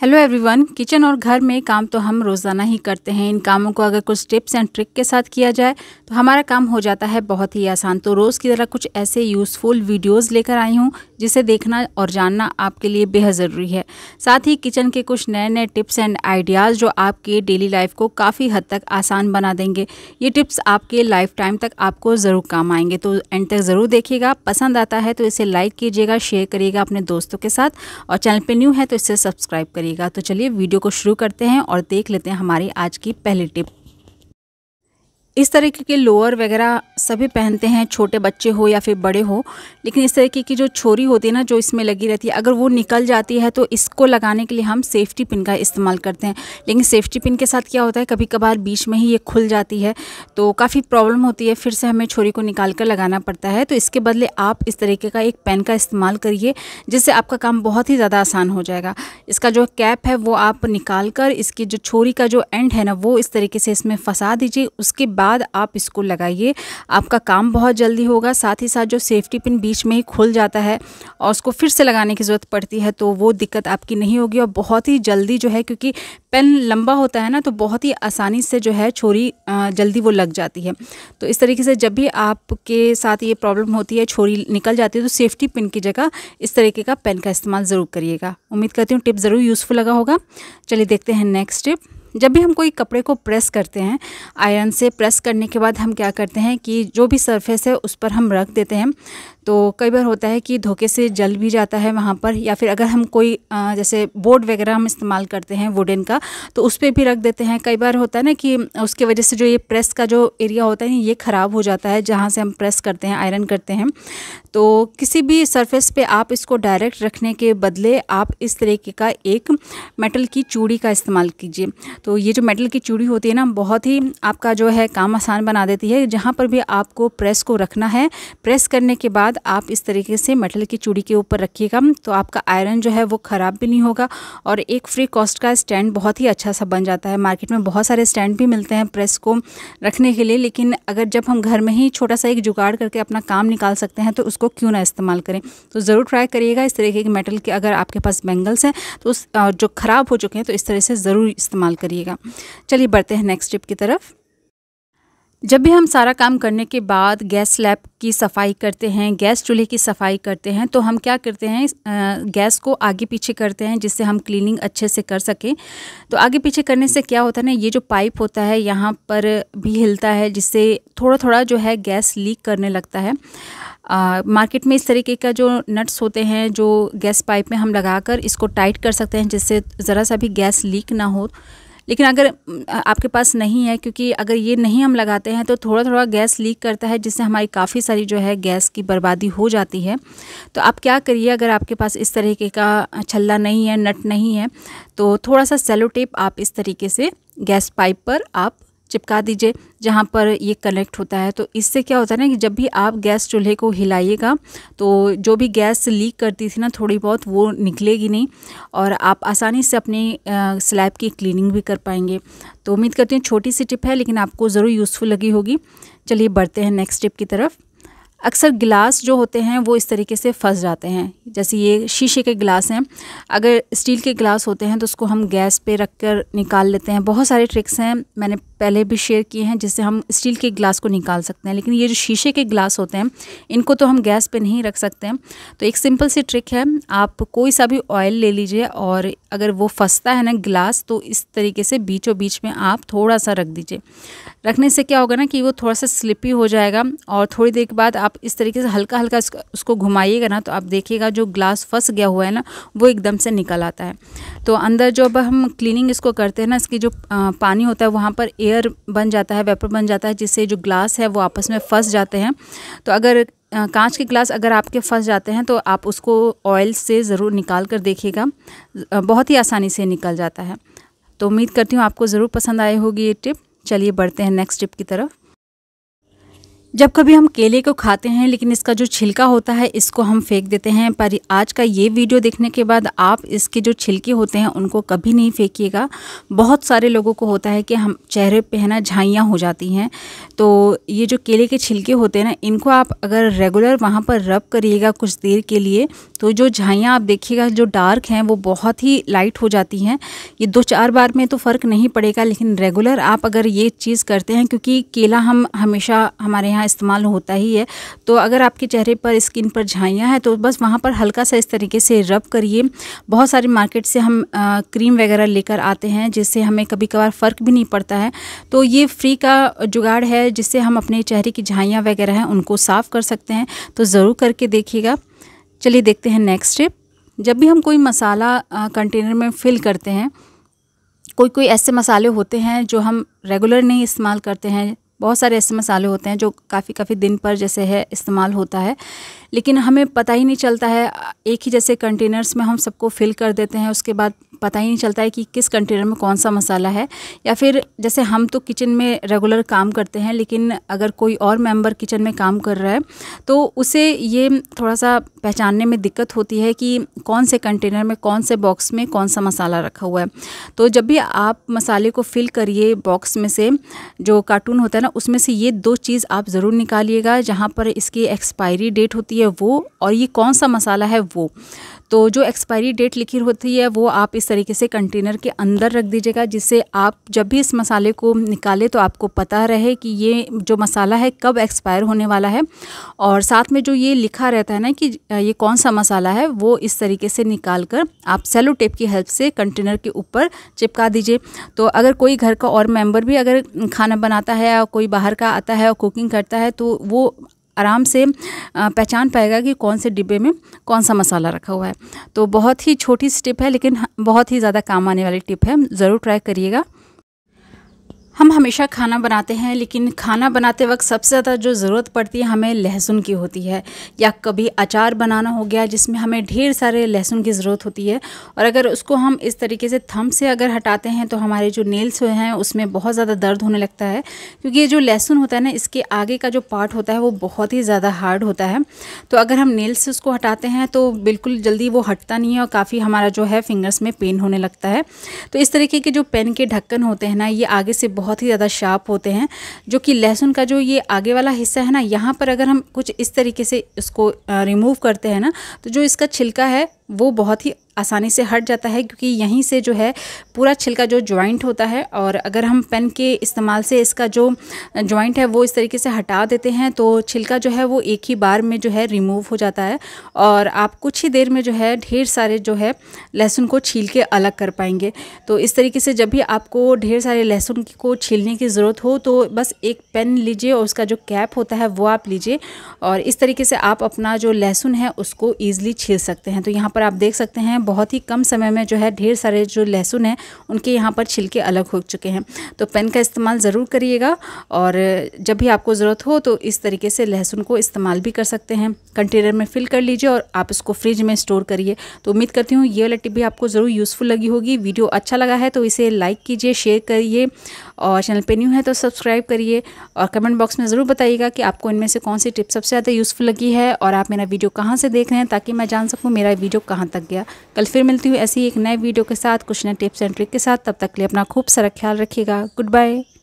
Hello everyone. Kitchen और घर में काम तो हम रोज़ाना ही करते हैं। इन कामों को अगर कुछ टिप्स एंड ट्रिक के साथ किया जाए तो हमारा काम हो जाता है बहुत ही आसान। तो रोज़ की तरह कुछ ऐसे यूज़फुल वीडियोस लेकर आई हूँ जिसे देखना और जानना आपके लिए बेहद ज़रूरी है। साथ ही किचन के कुछ नए नए टिप्स एंड आइडियाज़ जो आपके डेली लाइफ को काफ़ी हद तक आसान बना देंगे। ये टिप्स आपके लाइफ टाइम तक आपको ज़रूर काम आएंगे, तो एंड तक ज़रूर देखिएगा। पसंद आता है तो इसे लाइक कीजिएगा, शेयर करिएगा अपने दोस्तों के साथ, और चैनल पे न्यू है तो इसे सब्सक्राइब करिएगा। तो चलिए वीडियो को शुरू करते हैं और देख लेते हैं हमारी आज की पहली टिप। इस तरीके के लोअर वगैरह सभी पहनते हैं, छोटे बच्चे हो या फिर बड़े हो, लेकिन इस तरीके की जो छोरी होती है ना, जो इसमें लगी रहती है, अगर वो निकल जाती है तो इसको लगाने के लिए हम सेफ्टी पिन का इस्तेमाल करते हैं। लेकिन सेफ्टी पिन के साथ क्या होता है, कभी कभार बीच में ही ये खुल जाती है तो काफ़ी प्रॉब्लम होती है, फिर से हमें छोरी को निकाल कर लगाना पड़ता है। तो इसके बदले आप इस तरीके का एक पेन का इस्तेमाल करिए, जिससे आपका काम बहुत ही ज़्यादा आसान हो जाएगा। इसका जो कैप है वो आप निकाल कर इसकी जो छोरी का जो एंड है ना, वो इस तरीके से इसमें फंसा दीजिए। उसके बाद आप इसको लगाइए, आपका काम बहुत जल्दी होगा। साथ ही साथ जो सेफ्टी पिन बीच में ही खुल जाता है और उसको फिर से लगाने की ज़रूरत पड़ती है, तो वो दिक्कत आपकी नहीं होगी। और बहुत ही जल्दी जो है, क्योंकि पेन लंबा होता है ना, तो बहुत ही आसानी से जो है छोरी जल्दी वो लग जाती है। तो इस तरीके से जब भी आपके साथ ये प्रॉब्लम होती है, छोरी निकल जाती है, तो सेफ्टी पिन की जगह इस तरीके का पेन का इस्तेमाल ज़रूर करिएगा। उम्मीद करती हूँ टिप ज़रूर यूज़फुल लगा होगा। चलिए देखते हैं नेक्स्ट टिप। जब भी हम कोई कपड़े को प्रेस करते हैं, आयरन से प्रेस करने के बाद हम क्या करते हैं कि जो भी सरफेस है उस पर हम रख देते हैं। तो कई बार होता है कि धोखे से जल भी जाता है वहाँ पर, या फिर अगर हम कोई जैसे बोर्ड वगैरह हम इस्तेमाल करते हैं वुडन का, तो उस पर भी रख देते हैं। कई बार होता है ना कि उसके वजह से जो ये प्रेस का जो एरिया होता है ये ख़राब हो जाता है, जहाँ से हम प्रेस करते हैं, आयरन करते हैं। तो किसी भी सरफेस पे आप इसको डायरेक्ट रखने के बदले आप इस तरीके का एक मेटल की चूड़ी का इस्तेमाल कीजिए। तो ये जो मेटल की चूड़ी होती है ना, बहुत ही आपका जो है काम आसान बना देती है। जहाँ पर भी आपको प्रेस को रखना है, प्रेस करने के बाद आप इस तरीके से मेटल की चूड़ी के ऊपर रखिएगा, तो आपका आयरन जो है वो ख़राब भी नहीं होगा। और एक फ्री कॉस्ट का स्टैंड बहुत ही अच्छा सा बन जाता है। मार्केट में बहुत सारे स्टैंड भी मिलते हैं प्रेस को रखने के लिए, लेकिन अगर जब हम घर में ही छोटा सा एक जुगाड़ करके अपना काम निकाल सकते हैं तो उसको क्यों ना इस्तेमाल करें। तो ज़रूर ट्राई करिएगा। इस तरीके के मेटल के अगर आपके पास बैंगल्स हैं तो उस जो ख़राब हो चुके हैं तो इस तरह से ज़रूर इस्तेमाल करिएगा। चलिए बढ़ते हैं नेक्स्ट टिप की तरफ। जब भी हम सारा काम करने के बाद गैस स्लैब की सफाई करते हैं, गैस चूल्हे की सफाई करते हैं, तो हम क्या करते हैं, गैस को आगे पीछे करते हैं जिससे हम क्लीनिंग अच्छे से कर सकें। तो आगे पीछे करने से क्या होता है ना, ये जो पाइप होता है यहाँ पर भी हिलता है, जिससे थोड़ा थोड़ा जो है गैस लीक करने लगता है। मार्केट में इस तरीके का जो नट्स होते हैं जो गैस पाइप में हम लगाकर इसको टाइट कर सकते हैं, जिससे ज़रा सा भी गैस लीक ना हो। लेकिन अगर आपके पास नहीं है, क्योंकि अगर ये नहीं हम लगाते हैं तो थोड़ा थोड़ा गैस लीक करता है, जिससे हमारी काफ़ी सारी जो है गैस की बर्बादी हो जाती है। तो आप क्या करिए, अगर आपके पास इस तरीके का छल्ला नहीं है, नट नहीं है, तो थोड़ा सा सेलो टेप आप इस तरीके से गैस पाइप पर आप चिपका दीजिए जहाँ पर ये कनेक्ट होता है। तो इससे क्या होता है ना कि जब भी आप गैस चूल्हे को हिलाइएगा तो जो भी गैस लीक करती थी ना थोड़ी बहुत, वो निकलेगी नहीं और आप आसानी से अपनी स्लैब की क्लीनिंग भी कर पाएंगे। तो उम्मीद करती हूँ छोटी सी टिप है लेकिन आपको ज़रूर यूज़फुल लगी होगी। चलिए बढ़ते हैं नेक्स्ट टिप की तरफ। अक्सर गिलास जो होते हैं वो इस तरीके से फंस जाते हैं। जैसे ये शीशे के गिलास हैं, अगर स्टील के गिलास होते हैं तो उसको हम गैस पे रख कर निकाल लेते हैं। बहुत सारे ट्रिक्स हैं, मैंने पहले भी शेयर किए हैं जिससे हम स्टील के गिलास को निकाल सकते हैं। लेकिन ये जो शीशे के गिलास होते हैं इनको तो हम गैस पे नहीं रख सकते हैं। तो एक सिंपल सी ट्रिक है, आप कोई सा भी ऑयल ले लीजिए और अगर वो फंसता है ना गिलास, तो इस तरीके से बीचों बीच में आप थोड़ा सा रख दीजिए। रखने से क्या होगा ना कि वो थोड़ा सा स्लिपी हो जाएगा, और थोड़ी देर के बाद आप इस तरीके से हल्का हल्का उसको घुमाइएगा ना, तो आप देखिएगा जो ग्लास फंस गया हुआ है ना वो एकदम से निकल आता है। तो अंदर जब हम क्लीनिंग इसको करते हैं ना, इसकी जो पानी होता है वहाँ पर एयर बन जाता है, वेपर बन जाता है, जिससे जो ग्लास है वो आपस में फंस जाते हैं। तो अगर कांच के ग्लास अगर आपके फंस जाते हैं तो आप उसको ऑयल से ज़रूर निकाल कर देखिएगा, बहुत ही आसानी से निकल जाता है। तो उम्मीद करती हूँ आपको ज़रूर पसंद आई होगी ये टिप। चलिए बढ़ते हैं नेक्स्ट टिप की तरफ। जब कभी हम केले को खाते हैं लेकिन इसका जो छिलका होता है इसको हम फेंक देते हैं, पर आज का ये वीडियो देखने के बाद आप इसके जो छिलके होते हैं उनको कभी नहीं फेंकिएगा। बहुत सारे लोगों को होता है कि हम चेहरे पे है ना झाइयाँ हो जाती हैं, तो ये जो केले के छिलके होते हैं ना, इनको आप अगर रेगुलर वहाँ पर रब करिएगा कुछ देर के लिए, तो जो झाइयाँ आप देखिएगा जो डार्क हैं वो बहुत ही लाइट हो जाती हैं। ये 2-4 बार में तो फ़र्क नहीं पड़ेगा, लेकिन रेगुलर आप अगर ये चीज़ करते हैं, क्योंकि केला हम हमेशा हमारे यहाँ इस्तेमाल होता ही है, तो अगर आपके चेहरे पर स्किन पर झाइयाँ हैं तो बस वहाँ पर हल्का सा इस तरीके से रब करिए। बहुत सारी मार्केट से हम क्रीम वगैरह लेकर आते हैं जिससे हमें कभी कभार फ़र्क भी नहीं पड़ता है, तो ये फ्री का जुगाड़ है जिससे हम अपने चेहरे की झाइयाँ वगैरह हैं उनको साफ़ कर सकते हैं। तो ज़रूर करके देखिएगा। चलिए देखते हैं नेक्स्ट स्टेप। जब भी हम कोई मसाला कंटेनर में फ़िल करते हैं, कोई ऐसे मसाले होते हैं जो हम रेगुलर नहीं इस्तेमाल करते हैं। बहुत सारे ऐसे मसाले होते हैं जो काफ़ी दिन पर जैसे है इस्तेमाल होता है, लेकिन हमें पता ही नहीं चलता है। एक ही जैसे कंटेनर्स में हम सबको फिल कर देते हैं, उसके बाद पता ही नहीं चलता है कि किस कंटेनर में कौन सा मसाला है। या फिर जैसे हम तो किचन में रेगुलर काम करते हैं, लेकिन अगर कोई और मेंबर किचन में काम कर रहा है तो उसे ये थोड़ा सा पहचानने में दिक्कत होती है कि कौन से कंटेनर में, कौन से बॉक्स में कौन सा मसाला रखा हुआ है। तो जब भी आप मसाले को फिल करिए बॉक्स में से, जो कार्टून होता है ना, उसमें से ये 2 चीज़ आप ज़रूर निकालिएगा, जहाँ पर इसकी एक्सपायरी डेट होती है वो, और ये कौन सा मसाला है वो। तो जो एक्सपायरी डेट लिखी होती है वो आप इस तरीके से कंटेनर के अंदर रख दीजिएगा, जिससे आप जब भी इस मसाले को निकालें तो आपको पता रहे कि ये जो मसाला है कब एक्सपायर होने वाला है। और साथ में जो ये लिखा रहता है ना कि ये कौन सा मसाला है, वो इस तरीके से निकाल कर आप सेलो टेप की हेल्प से कंटेनर के ऊपर चिपका दीजिए। तो अगर कोई घर का और मेंबर भी अगर खाना बनाता है या कोई बाहर का आता है और कुकिंग करता है, तो वो आराम से पहचान पाएगा कि कौन से डिब्बे में कौन सा मसाला रखा हुआ है। तो बहुत ही छोटी सी टिप है, लेकिन बहुत ही ज़्यादा काम आने वाली टिप है, ज़रूर ट्राई करिएगा। हम हमेशा खाना बनाते हैं, लेकिन खाना बनाते वक्त सबसे ज़्यादा जो ज़रूरत पड़ती है हमें लहसुन की होती है, या कभी अचार बनाना हो गया जिसमें हमें ढेर सारे लहसुन की ज़रूरत होती है। और अगर उसको हम इस तरीके से थंब से अगर हटाते हैं तो हमारे जो नेल्स हैं उसमें बहुत ज़्यादा दर्द होने लगता है, क्योंकि ये जो लहसुन होता है ना, इसके आगे का जो पार्ट होता है वो बहुत ही ज़्यादा हार्ड होता है। तो अगर हम नेल्स से उसको हटाते हैं तो बिल्कुल जल्दी वो हटता नहीं है और काफ़ी हमारा जो है फिंगर्स में पेन होने लगता है। तो इस तरीके के जो पेन के ढक्कन होते हैं ना, ये आगे से बहुत ही ज़्यादा शार्प होते हैं, जो कि लहसुन का जो ये आगे वाला हिस्सा है ना, यहाँ पर अगर हम कुछ इस तरीके से इसको रिमूव करते हैं ना, तो जो इसका छिलका है वो बहुत ही आसानी से हट जाता है, क्योंकि यहीं से जो है पूरा छिलका जो जॉइंट होता है, और अगर हम पेन के इस्तेमाल से इसका जो जॉइंट है वो इस तरीके से हटा देते हैं तो छिलका जो है वो एक ही बार में जो है रिमूव हो जाता है, और आप कुछ ही देर में जो है ढेर सारे जो है लहसुन को छील के अलग कर पाएंगे। तो इस तरीके से जब भी आपको ढेर सारे लहसुन को छीलने की ज़रूरत हो तो बस एक पेन लीजिए और उसका जो कैप होता है वो आप लीजिए, और इस तरीके से आप अपना जो लहसुन है उसको ईजिली छील सकते हैं। तो यहाँ पर आप देख सकते हैं बहुत ही कम समय में जो है ढेर सारे जो लहसुन हैं उनके यहाँ पर छिलके अलग हो चुके हैं। तो पेन का इस्तेमाल ज़रूर करिएगा, और जब भी आपको ज़रूरत हो तो इस तरीके से लहसुन को इस्तेमाल भी कर सकते हैं। कंटेनर में फिल कर लीजिए और आप इसको फ्रिज में स्टोर करिए। तो उम्मीद करती हूँ ये वाला टिप भी आपको ज़रूर यूज़फुल लगी होगी। वीडियो अच्छा लगा है तो इसे लाइक कीजिए, शेयर करिए, और चैनल पे न्यू है तो सब्सक्राइब करिए, और कमेंट बॉक्स में ज़रूर बताइएगा कि आपको इनमें से कौन सी टिप सबसे ज़्यादा यूज़फुल लगी है, और आप मेरा वीडियो कहाँ से देख रहे हैं, ताकि मैं जान सकूँ मेरा वीडियो कहाँ तक गया। कल फिर मिलती हूँ ऐसी एक नए वीडियो के साथ, कुछ नए टिप्स एंड ट्रिक के साथ। तब तक के लिए अपना खूब सारा ख्याल रखिएगा। Good bye.